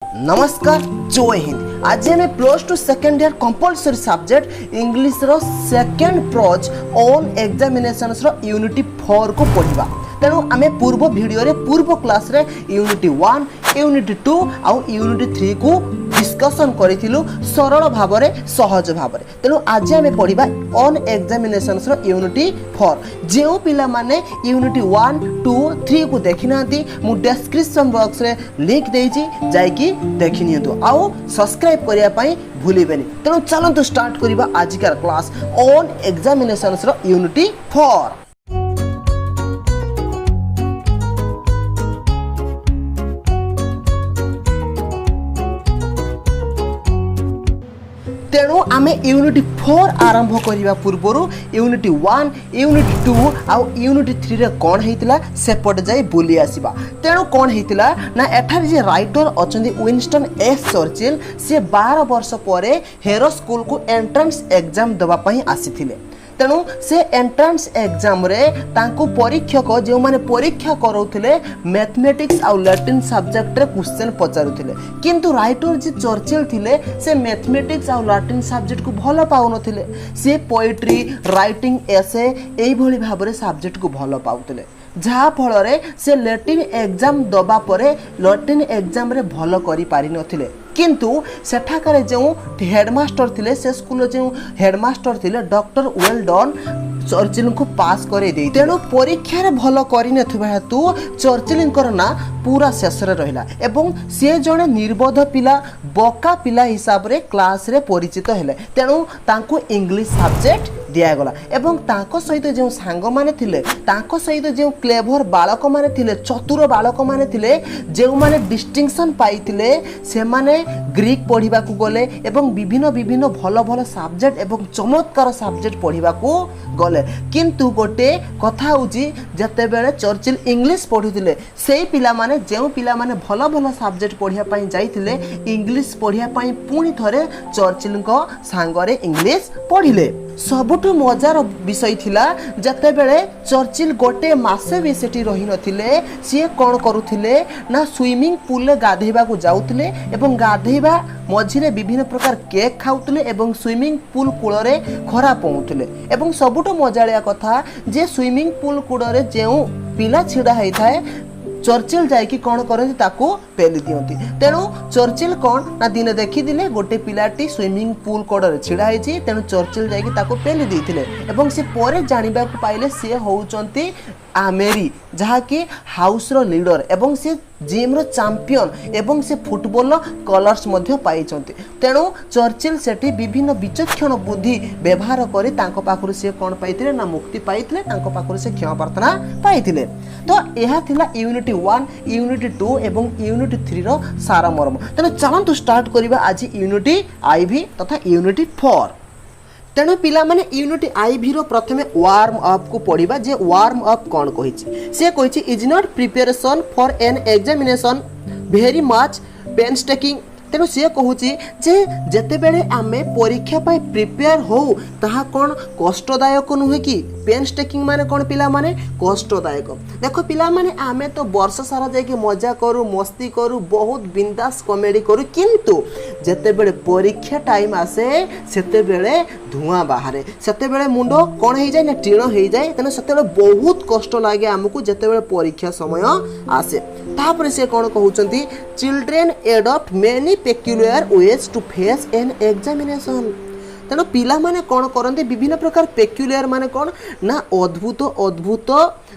नमस्कार जय हिंद। आज आम plus two second year compulsory subject English रो second prose on examination unit 4 को पढ़ा। तेणु आम पूर्व वीडियो रे पूर्व क्लास रे यूनिटी 1 यूनिटी 2 आउ यूनिटी 3 को डिस्कशन करिथिलु सरल भाव में सहज भाव में। तेणु आज आम पढ़ा ऑन एग्जामिनेशन यूनिटी 4। जो पिला माने यूनिटी 1 2 3 को देखि नांती मु डिस्क्रिप्शन बॉक्स रे लिंक देइछि जाइकी देखि नियंतु आउ सब्सक्राइब करिया पई भूलिबेनी। तेणु चलंतु स्टार्ट करिबा आजिकार क्लास ऑन एग्जामिनेशन यूनिटी 4। तेणु आमे यूनिटी 4 आरंभ करिबा पूर्वरु यूनिटी 1 यूनिटी 2 आउ यूनिटी 3 रे कोन हेतिला सेपट जाई बोली आसीबा। तेणु कोन हेतिला ना एठार जे राइटर अछंदी विंस्टन एस चर्चिल से 12 वर्ष परे हेरो स्कूल को एंट्रेंस एग्जाम दबा पई आसीथिले। तेणु से एंट्रेंस एग्जाम रे तांको परीक्षक जो माने परीक्षा करोथिले मैथमेटिक्स आउ लैटिन सब्जेक्ट रे क्वेश्चन पचारुथिले, किंतु राइटर जे चर्चिल थिले से मैथमेटिक्स आउ लैटिन सब्जेक्ट को भलो पाउनथिले। से पोएट्री राइटिंग एसे एई भली भाबरे सब्जेक्ट को भलो पाउथिले, जहा फल रे से लैटिन एग्जाम दबा परे लैटिन एग्जाम रे भलो करि पारि नथिले। किंतु सेठाकर जो हेडमास्टर थिले से स्कूल जो हेडमास्टर थिले डॉक्टर वेलडन चर्चिल को पास करे दे। तेणु परीक्षा रे भलो करि नथिबा हेतु चर्चिलकर ना पूरा शेष रे रहिला एवं से जने निर्बोध पिला बका पिला हिसाब रे क्लास रे परिचित हेले। तेणु तांको इंग्लिश सब्जेक्ट दिया गला एवं तांको सहित जो सांग माने थिले तांको सहित जो क्लेवर बालक माने थिले चतुर बालक माने थिले जो माने डिस्टिंक्शन पाइथिले से माने ग्रीक पढ़िबा को गले एवं विभिन्न विभिन्न भलो भलो सब्जेक्ट एवं चमत्कार सब्जेक्ट पढ़िबा को गले। किंतु गोटे कथा होची जते बेले चर्चिल इंग्लिश पढ़ुथिले सेही पिला माने जो पिला माने भलो भलो सब्जेक्ट पढ़िया पई जाइथिले इंग्लिश पढ़िया पई पुणी थरे चर्चिल को सांगरे इंग्लिश पढ़िले। सबुठु मजार विषय थिला जते बेले चर्चिल गोटे मासे भी सेठी रही नथिले से कोन करूथिले ना स्विमिंग पूल रे गाधेबा को जाउथिले एवं गाधेबा मझिरे विभिन्न प्रकार केक खाउथिले एवं स्विमिंग पूल कूल रे खरा पहुथिले। एवं सबुठु मजालिया कथा जे स्विमिंग पूल कूल रे जेउ पिला छिड़ा हेइ थाए चर्चिल जाइकी कौन करती ताको पेली दियंती। तेणु चर्चिल कौन ना दिने देखी दिले गोटे पिलाटी स्विमिंग पूल कड़े छिड़ा होती। तेणु चर्चिल जाइकी ताको पेली देइथिले एवं से परे जानिबा को पाइले से होउचंती आमेरी जहाँकि हाउस रो लीडर एवं से जिम रो चैंपियन एवं से फुटबॉल कलर्स मध्य पाइचंती। तेणु चर्चिल सेठी विभिन्न विचक्षण बुद्धि व्यवहार करी तांको पाखरु से कोन पाइथिले ना मुक्ति पाइथिले तांको पाखरु से क्षमा प्रार्थना पाइथिले। तो यह थिला यूनिटी 1 यूनिटी 2 एवं यूनिटी 3 रो सारा मर्म। तेणु चलंतु स्टार्ट करिबा आज यूनिटी आईवी तथा यूनिटी 4। तेणु पिला माने यूनिटी आईवी रो प्रथमे वार्म अप को पढ़िबा। जे वार्म अप कोन कहिछि से कहिछि is not preparation for an examination very much painstaking. तेणु सी कहूँ जे जेते बेले आमे परीक्षा पाई प्रिपेयर हो ताहा कौन कष्टदायक नुहे कि पेनस्टेकिंग माने कौन पिला माने कष्टदायक। देखो पिला माने आमे तो वर्ष सारा जाके मजा करू मस्ती करू बहुत बिंदास कॉमेडी करू, किंतु जेते बेले परीक्षा टाइम आसे सेते बेले धुआं बाहरे सेते बेले मुंड कौन हो जाए ना टीण हो जाए। तेणु सेते बेले बहुत कष्ट लागे आमको जेते बेले परीक्षा समय आसे। तापर से कौन कहउचंती children adopt many peculiar ways to face an examination. तेणु पिला माने कौन करते विभिन्न प्रकार पेक्युलियर माने कौन ना अद्भुत अद्भुत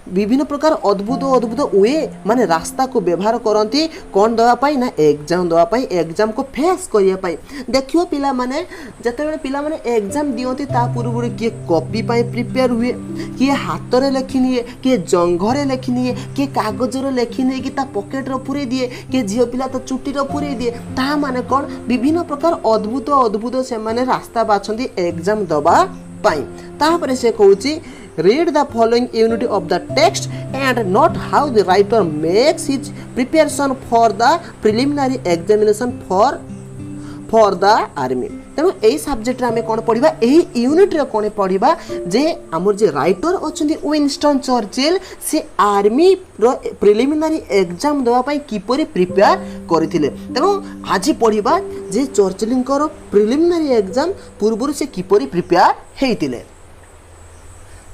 विभिन्न प्रकार अद्भुत अद्भुत वे माने रास्ता को व्यवहार करती कौन दवापाई ना एग्जाम दवापाई एग्जाम को फेस करने। देखियो पिला माने जते बेले पिला माने एग्जाम दियंती ता पूर्व किए कॉपी पाई प्रिपेयर हुए किए हाथ रे लेखि निए किए जंघरे लेखि निए किए कागज रे लेखि निए कि ता पॉकेट रे पुरे दिए किए झियो पिला तो चुटी रे पुरे दिए। ता माने कौन विभिन्न प्रकार अद्भुत अद्भुत से माने रास्ता बाछंती एग्जाम दबा पाई। तापर से कहूची read the following unit of the text and note how the writer makes his preparation for the preliminary examination for the army। तेणु यही सब्जेक्ट आम कौन पढ़ा यही यूनिट रे कौन पढ़ा जे आमर जे राइटर अच्छा विनस्टन चर्चिल से आर्मी प्रिलिमिनारी एग्जाम देवाई किपरि प्रिपेयर करथिले। तेणु आज पढ़ा जे चर्चिल प्रिलिमिनारी एग्जाम पूर्व से किपरि प्रिपेयर हेतिले।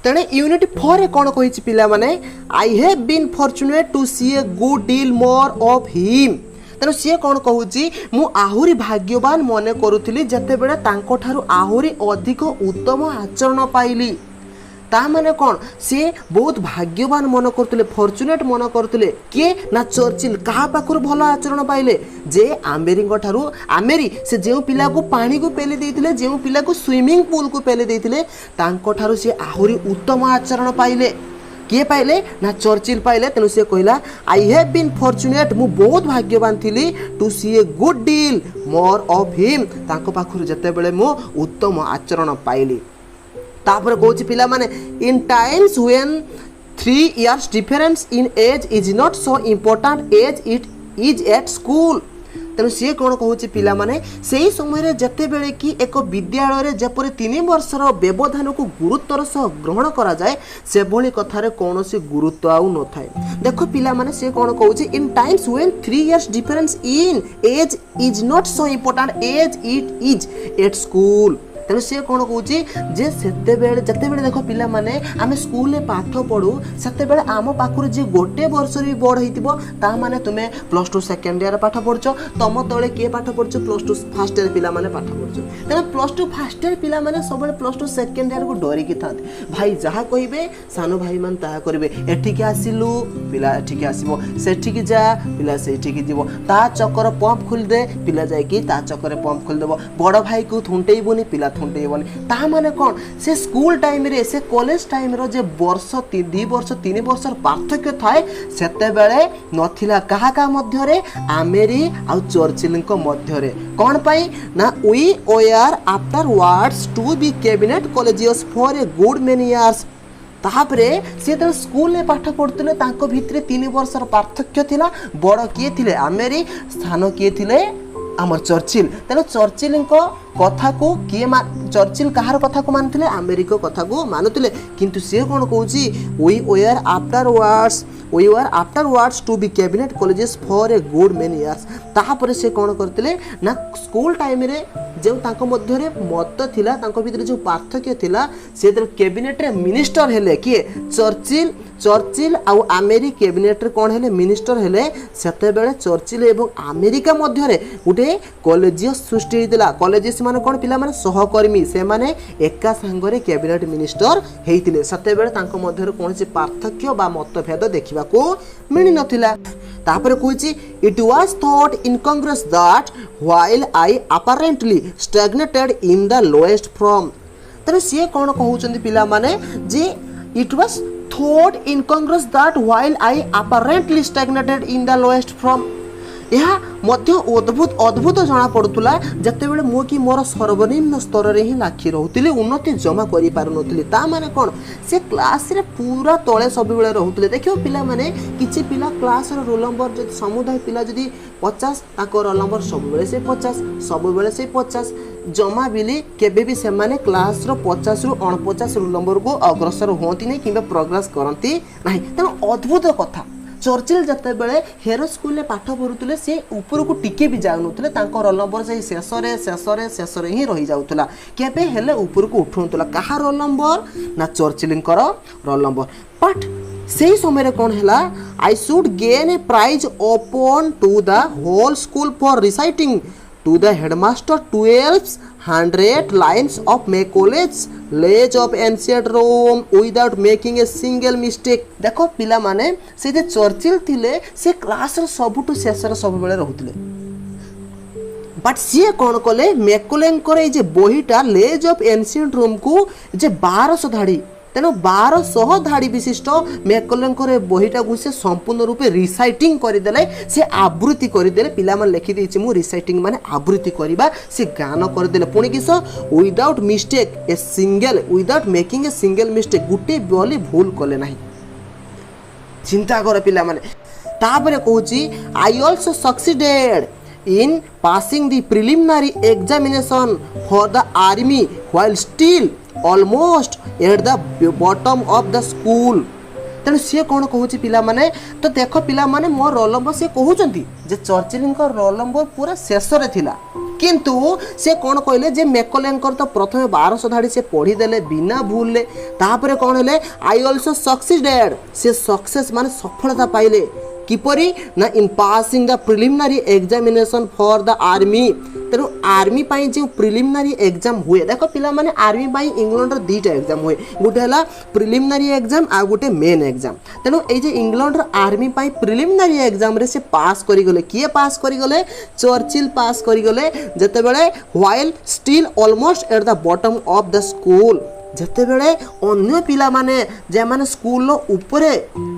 तेणे यूनिट 4 रे कौन कही पिला माने I have been fortunate to see a good deal more of him. तेणु सी कौन कहूँ मु आहुरी भाग्यवान मन करुली जिते बड़े ठारू आहुरी अधिक उत्तम आचरण पाइली। ता माने कौन सी बहुत भाग्यवान मन करते फॉर्चुनेट मन करते किए ना चर्चिल क्या पाखर भल आचरण पाइले जे आमेरी ठारू आमेरी से जो पिला को पानी को पेली देते जो पिला को स्विमिंग पूल को पेली देते ठारू सी आहुरी उत्तम आचरण पाइले। किए पाइले ना चर्चिल पाइले। तेणु सी कहला आई हैव बीन फॉर्चुनेट मु बहुत भाग्यवान थी to see a good deal more of him तांको पाखरु जते बेले मु उत्तम आचरण पाइली। तापर कहूँ पिला माने in times when 3 years difference in age is not so important as it is at school. तेणु सी कौन कहूँ पिला माने से ही समय जिते बेले कि एक विद्यालय जपरी 3 वर्षर व्यवधान को गुरुत्वर सह ग्रहण करा जाए से भली कथार कौन से गुरुत्व आउ न थाए। देखो पिला माने से कौन कहूँ in times when 3 years difference in age is not so important as it is at school. तेणु सी कौन कहूँ जे जिते बेले देख पिला माने आम स्कूल में पाठ पढ़ू से आम पाखर जी गोटे वर्ष भी बड़ होता माने तुम्हें +2 सेकेंड ईयर पाठ पढ़ुच तुम तले किए पाठ पढ़ुच +2 फर्स्ट ईयर पिला माने पाठ पढ़ुच। तेना +2 फर्स्ट ईयर पिला माने सब +2 सेकेंड ईयर को डरिकी था भाई जहाँ कहे सान भाई मान ता करेंगे एठिक आसिलु पिला एठिक आसो सेठिक जा पिला सेठिक जीव ता चक्कर पंप खोलीदे पिला जाकि ता चक्कर पंप खोलीदेव बड़ भाई को थुंटेबुनि पिला थुंटेबनी ता माने कौन से स्कूल टाइम रे से कॉलेज टाइम रो जे वर्ष 2 वर्ष 3 वर्ष पार्थक्य थाए सेते बेले नथिला काहा का मध्य रे आमेरी आ चर्चिल को मध्य रे कौन पाई ना we were afterwards to be cabinet colleagues for a good many years. तापरे से तो स्कूल में पाठ पढ़ुते भितर 3 वर्षर पार्थक्य थिला बड़ किए थिले आमेरी स्थान किए थिले आमर चर्चिल। तेणु चर्चिल कथा को किए चर्चिल कहार कथा को मानुले आमेरिक कथा को मानुले किंतु सी कौन कहूँ we were afterwards to be cabinet colleagues for a good many years. तापर से कौन करते ना स्कूल टाइम रे जो तांको मध्य रे मत थिला तांको भीतर जो पार्थक्य थिला से कैबिनेट रे मिनिस्टर हेले किए चर्चिल आउ आमेरी कैबिनेट रे कौन हेले मिनिस्टर हेले सेते बेले चर्चिल एवं आमेरिका मध्य रे गोटे कॉलेजियस सृष्टि होइतिला। कॉलेजियस माने कौन पिला माने सहकर्मी से माने एका संगरे कैबिनेट मिनिस्टर हेइतिले सेते बेले तांको मध्य रे कोनसी पार्थक्य बा मतभेद देखिबा को मिलि नथिला। तापर कहूँ it was thought incongruous that while I apparently stagnated in the lowest form. तेणु सी कौन कहते पिला माने जे it was thought incongruous that while I apparently stagnated in the lowest form. यह मध्य अद्भुत जना पड़ूला जिते बड़े मो कि मोर सर्वनिम्न स्तर रे ही लाखी रोली उन्नति जमा कर पारुनथली ता माने कौन से क्लास रे पूरा तले सब बेले रोले। देखियो पिला माने किछि पिला क्लास रो रोल नंबर जदि समुदाय पिला जदि 50 ताको रोल नंबर सब बेले से 50 सब बेले से 50 जमा बिली केबे भी से माने क्लास रो 50 रु 49 रोल नंबर को अग्रसर होती नहीं किंबा प्रोग्रेस करती नहीं। तेणु अद्भुत कथा चर्चिल जिते बेले हेरो स्कूल में पाठ पढ़ुले से ऊपर को टिके भी जाऊनुले रोल नंबर से शेष ही रही जाऊला केबे हेले ऊपर को उठुला कहा रोल नंबर ना चर्चिल रोल नंबर। बट से समय कौन है I should gain a prize open to the whole school for reciting to the headmaster 1200 lines of Macaulay's Age of Ancient Rome without making a single mistake। देखो पिला माने से जे Churchill थिले से क्लास रो सबुटु शेषर सब बेले रहउतले बट सी कौन कले मैकुलेंकर ए जे बहीटा लेज ऑफ एंशिएंट रोम को जे 1200 धाड़ी तेणु 1200 धाड़ी विशिष्ट मैकुलेंकर बहीटा को से संपूर्ण रूपे रिसाइटिंग करदेले से आवृत्ति करदेले पिला मन लिखि देछि मु रिसाइटिंग माने आवृत्ति करबा से गान करदेले पुणी किस without mistake a single without making a single mistake गुटे बोली भूल कले नाही। चिंता कर पिला माने तापरे कहूची I also succeeded in passing the preliminary examination for the army while still almost at the bottom of the school. तेणु सी कौन कहूँ पिला माने तो देख पिला माने मो रोल नंबर सी कहते जे चर्चिल रोल नंबर पूरा शेष रे थिला किंतु से कौन कहले जे मैकॉलेंकर तो प्रथम 1200 धाड़ी से पढ़ीदेले बिना भूल तापर कौन हेले आई ऑल्सो सक्सीडेड से सक्सेस माने सफलता पाइले किपरि ना इन passing the preliminary examination for the army तेणु आर्मी पाई जो प्रिलिमिनरी एग्जाम हुए देख पिला माने आर्मी पाई इंग्लैंड रो दुईटा एग्जाम हुए गोटे हला प्रिलिमिनरी एग्जाम आ गोटे मेन एग्जाम तेणु ए जे इंग्लैंड रो आर्मी पाई प्रिलिमिनरी एग्जाम रे से पास करि गले किए पास करि गले चर्चिल पास करि गले जते बेले while still almost at the bottom of the school जते बेले अन्य पिला माने जे माने स्कूल ऊपरे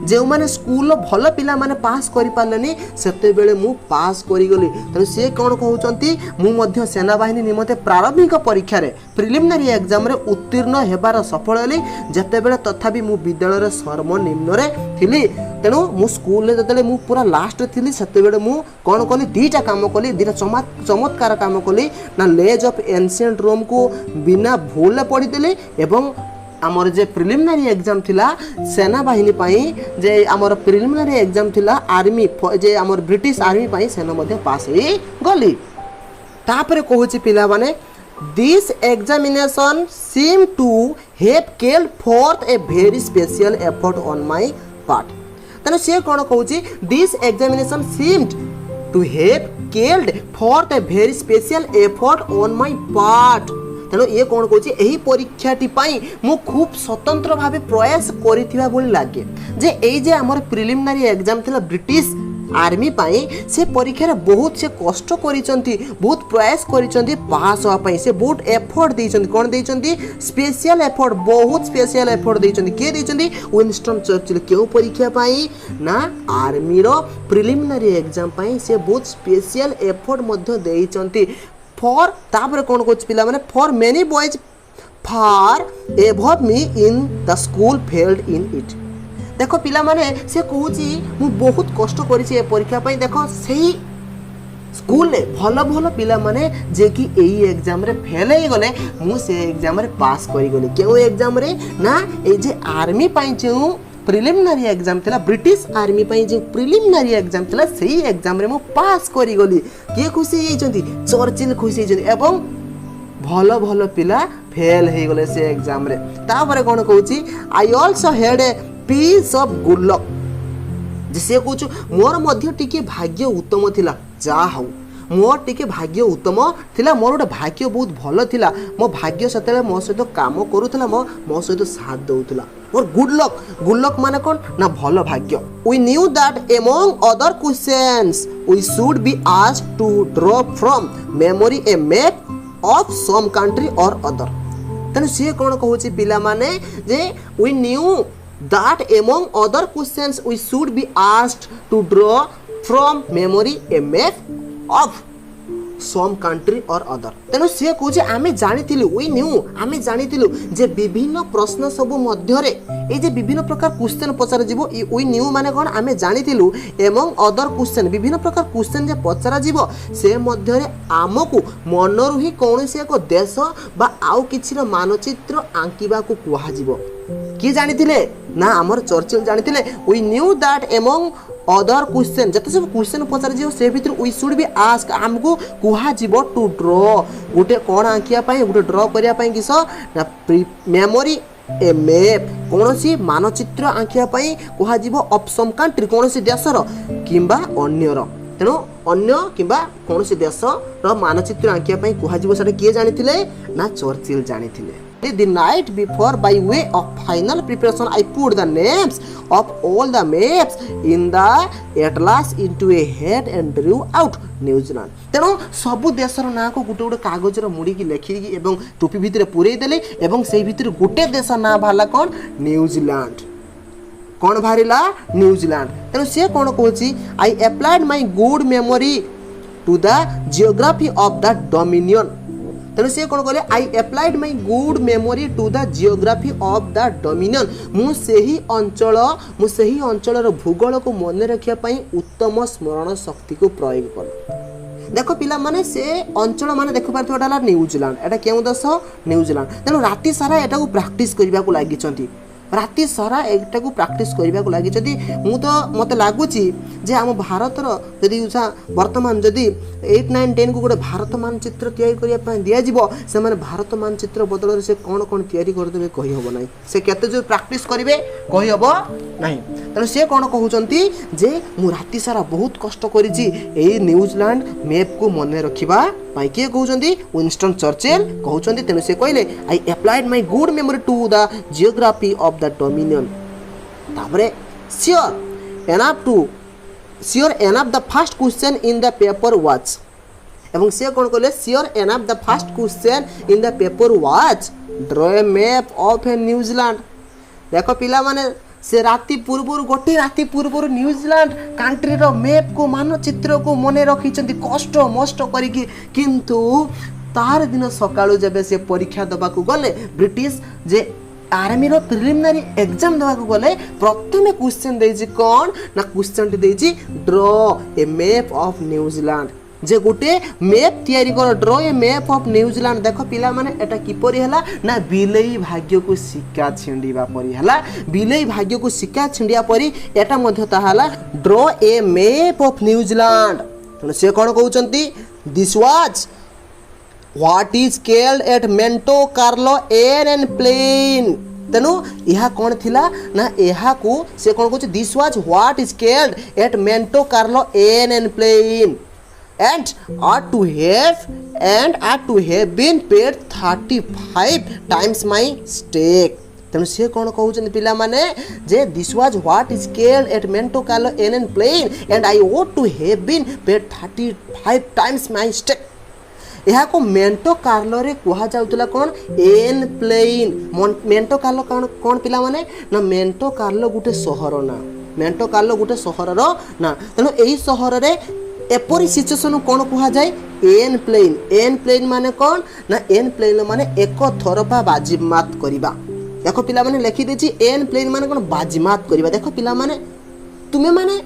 जे माने स्कूल भल पिला माने पास करि पारलेनी सेते बेले मु पास करि गली त से कोन कहउचंती मु मध्य सेना बाहिनी निमते प्रारंभिक परीक्षा रे प्रिलिमिनरी एग्जाम रे उत्तीर्ण हेबार सफल हली जते बेले तथापि मु विद्यालय रे सर्वनिम्न रे थिली तेणु मु स्कूल रे जते मु पूरा लास्ट रे थिली सेते बेले मु कोन कली दीटा काम कली दीटा चमत्कार काम कली ना लेज ऑफ एंशिएंट रोम को बिना भूल पढ़ी देली एवं आमर जे प्रिलिमिनरी एग्जाम थिला सेना बाहिनी पाई जे आमर प्रिलिमिनरी एग्जाम थिला आर्मी जे आमर ब्रिटिश आर्मी पाई सेना मध्ये पास हे गली तापरे कहूची पिला माने this examination seem to have called for a very special effort on my part तने से कोन कहूची this examination seemed to have called for a very special effort on my part तेणु ये कौन कौन यही परीक्षाटी मु खूब स्वतंत्र भाव प्रयास करिथिबा बोली लागे जे एई जे हमर प्रिलिमिनरी एग्जाम थिला ब्रिटिश आर्मी पाई से परीक्षा रे बहुत से कष्ट करिसंती बहुत प्रयास करिसंती पास होआ पाई से बहुत एफर्ट देइसंती कोन देइसंती स्पेशल एफर्ट बहुत स्पेशल एफर्ट देइसंती के देइसंती विंस्टन चर्चिल केउ परीक्षा पाई ना आर्मी रो प्रिलिमिनरी एग्जाम पाई से बहुत स्पेशल एफर्ट मध्य देइसंती फॉर तापर कौन कौन पिला माने for many boys far above me in the school failed in it देखो पिला माने से कहूची मु बहुत कष्ट करिछि ए परीक्षा पई देखो सेही स्कूल ले भलो भलो पिला माने जे कि एई एग्जाम रे फेल हे गले मु से एग्जाम रे पास करि गले केउ एग्जाम रे ना ए जे आर्मी पई जेउ प्रिलिमिनरी एग्जाम थिला ब्रिटिश आर्मी पई जे प्रिलिमिनरी एग्जाम थिला सेही एग्जाम रे मु पास करि गली के खुशी हेइचंती चर्चिल खुशी हेइचंती एवं भलो भलो पिला फेल हे गले से एग्जाम रे तापरे कोन कहूची I also had a piece of good luck जे से कहूछु मोर मध्य टिके भाग्य उत्तम थिला जा हौ मोर टिके भाग्य उत्तम थिला मोर गोटे भाग्य बहुत भल थिला मो भाग्य सतेले मो सहित काम करूथला मो सहित साथ दउथला और गुड लक माने कोन ना भल भाग्य we knew that among other questions we should be asked to draw from memory a map of some country or other तने से कोन कहूची पिला माने जे we knew that among other questions we should be asked to draw from memory a map of some country or other तेणु सी कहे आमे जानिथिलु वी न्यू आमे जानिथिलु जे विभिन्न प्रश्न सब मध्य रे ए जे विभिन्न प्रकार क्वेश्चन पचरा जीवो वी न्यू माने कोन आमे जानिथिलु एवं अदर क्वेश्चन विभिन्न प्रकार क्वेश्चन जे पचरा जीवो से मध्य रे आमको मनरु ही कोनोसी एक देश बा आउ किछिर मानचित्र आंकिबा को कुहा जीवो कि जानिथिले ना हमर चर्चिल जानिथिले we knew that among other question जते सब क्वेश्चन पचार जीव से भीतर वी शुड बी आस्क हमको कुहा जीव टू ड्रॉ गोटे कोन आंकिया पाई गोटे ड्रॉ करिया पाई किस ना मेमोरी ए मैप कोनोसी मानचित्र आंकिया पाई कुहा जीव ऑफ सम कंट्री कोनोसी देशर किंबा अन्यर तेणु अन्य किंबा कोनोसी देशर मानचित्र आंकिया पाई कुहा जीव सेटा किए जानिथिले ना Churchill जानिथिले The night before, by way of final preparation, I put the names of all the maps in the atlas into a head and drew out New Zealand. तेणु सबु देशर ना को गोटे गोटे कागज मुड़ी की लिखिकी एवं टोपी भितर पुरई देले एवं से भितर गोटे देश ना बाहला कौन न्यूजीलैंड कौन बाहरिला न्यूजीलैंड तेणु से कौन कहूची I applied my good memory to the geography of the dominion तेणु से कौन कहले I applied my good memory to the geography of the dominion मु सेही अंचल भूगोल को मन रखिया पई उत्तम स्मरण शक्ति को प्रयोग कर देख पिला माने से अंचल माने देख पारथुवा न्यूजीलैंड एटा केउ देश न्यूजीलैंड तेणु राति सारा एटा को प्रैक्टिस करबा को लागिचंती राति सारा एटा को प्रैक्टिस करबा को लागिचंती मु तो मते लागुची जे हम भारत रो यदि वर्तमान जदि 8 9 10 को गोटे भारत मानचित्र तैयारी करिया पय दिया जिवो से माने भारत मानचित्र बदल से कोन कोन तैयारी कर देबे कहि हबो नै से केते जो प्रैक्टिस करिवे कहि हबो नै तेणु से कोन कहउचंती जे मु राति सारा बहुत कष्ट करिची एई न्यूजीलैंड मैप को मने रखिबा पाई के कहउचंती विंस्टन चर्चिल कहउचंती तेणु से कहले I applied my good memory to the geography of the dominion ताबरे sure enough the first question in the paper was एवं से कोन कहले sure enough the first question in the paper was draw a map of a New Zealand देखो पिला माने से राति पूर्व गोटे राति पूर्व न्यूजीलैंड कंट्री रो मैप को मानचित्र को मने रखी कष्ट मस्ट करिकी किंतु तार दिन सकाळु जबे से परीक्षा दबा को गले ब्रिटिश जे आर्मी रो प्रिलिमिनरी एग्जाम दबा को गले प्रथमे क्वेश्चन देछि कोन ना क्वेश्चन देछि draw a map of New Zealand जे गोटे मैप तैयारी कर draw a map of New Zealand देखो पिला माने एटा किपरि हला ना बिलेई भाग्य को सिक्का छिंडीबा परि हला बिलेई भाग्य को सिक्का छिंडिया परि एटा मध्ये ता हला draw a map of New Zealand तो से कोन कहउचंती this was what is called at Monte Carlo en plein तेनु यह कौन थिला ना यह को से कौन कहछ this was what is called at Monte Carlo en plein and ought to have been paid 35 times my stake तेणु से कौन कहउछन पिला माने जे this was what is called at Monte Carlo en plein and I ought to have been paid 35 times my stake यह को मेंटो Carlo रे कुहा जाउतला कोन एन प्लेन मेंटो कार्लो कोन पिला माने ना मेंटो कार्लो गुटे शहर ना मेंटो कार्लो गुटे शहर रो ना तेणु एही शहर रे एपरी सिचुएशन कोन कुहा जाय एन प्लेन माने कोन ना एन प्लेन माने एक थरपा बाजीमात करिबा देखो पिला माने लिखि देछि एन प्लेन माने कोन बाजीमात करिबा देखो पिला माने तुमे माने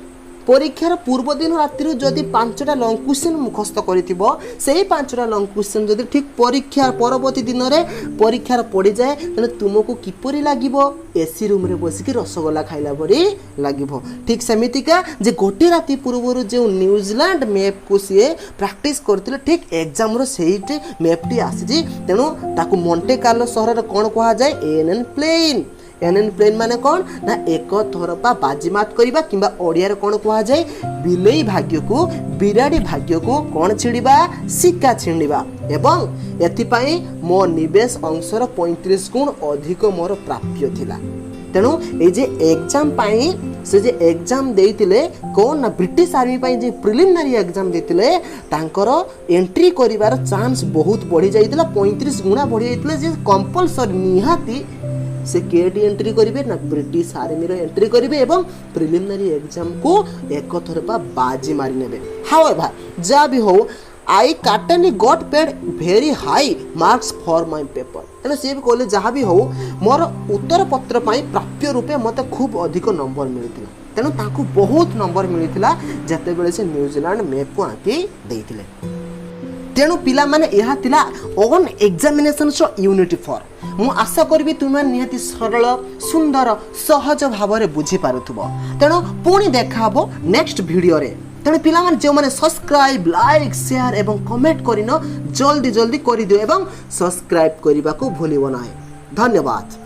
परीक्षार पूर्व दिन राति जदि 5टा लंग क्वेश्चन मुखस्त करिथिबो सेही 5टा लंग क्वेश्चन जदि ठीक परीक्षा परवर्ती दिन रे परीक्षार पड़ी जाए तने तुमको किपरि लागिबो एसी रूम रे बसिक रसगोल्ला खाइला परी लागिबो ठीक समितिका जे गोटे राति पूर्व जो न्यूजीलैंड मैप को सी प्रैक्टिस करथिले ठीक एग्जाम रो सेही मैप टी आसी तेणु ताकू मोंटे कार्लो शहर कोन कहा जाए एन प्लेन माने कौन ना एक थरपा बाजीमात करिबा किंबा ओडिया रे कोन कहा जाए बिलेई भाग्य को बिराड़ी भाग्य को कोन छिड़ीबा सिक्का छिंडीबा एवं एथि पई मो निवेश अंशर 35 गुण अधिक मोर प्राप्य थिला तेणु ए जे एग्जाम पाई से जे एग्जाम देइतिले कोन ना ब्रिटिश आर्मी पाई जे प्रिलिमिनरी एग्जाम देइतिले तांकर एंट्री करिवार चांस बहुत बढ़ी जाइतिला 35 गुणा बढ़ी जाइतिले जे कंपलसरी निहाती से केडी एंट्री करिवे ना ब्रिटिश आर्मी रो एंट्री करिवे एवं प्रिलिमिनरी एग्जाम को एक थरपा बाजी मारी नेबे हाउएवर जा भी हो आई काटनी got paid very high marks for my paper तेणु सी भी कहले जहाँ भी हो मोर उत्तर पत्र पाई प्राप्य रूपे मते खूब अधिक नंबर मिलथिला तेणु ताकू बहुत नंबर मिलथिला जते बेले से न्यूजीलैंड मैप को आके देइथिले तेणु पिला माने यह थिला ओन एग्जामिनेशन सो यूनिटी 4 मु आशा करबी तुम निहाती सरल सुंदर सहज भाव में बुझी पारुथबो तेणु पुणी देखा हबो नेक्स्ट वीडियो रे तेणु पिला माने जो माने सब्सक्राइब लाइक शेयर एवं कमेंट करिनो जल्दी जल्दी करि दियो एवं सब्सक्राइब करबा को भूलिबो नाही धन्यवाद।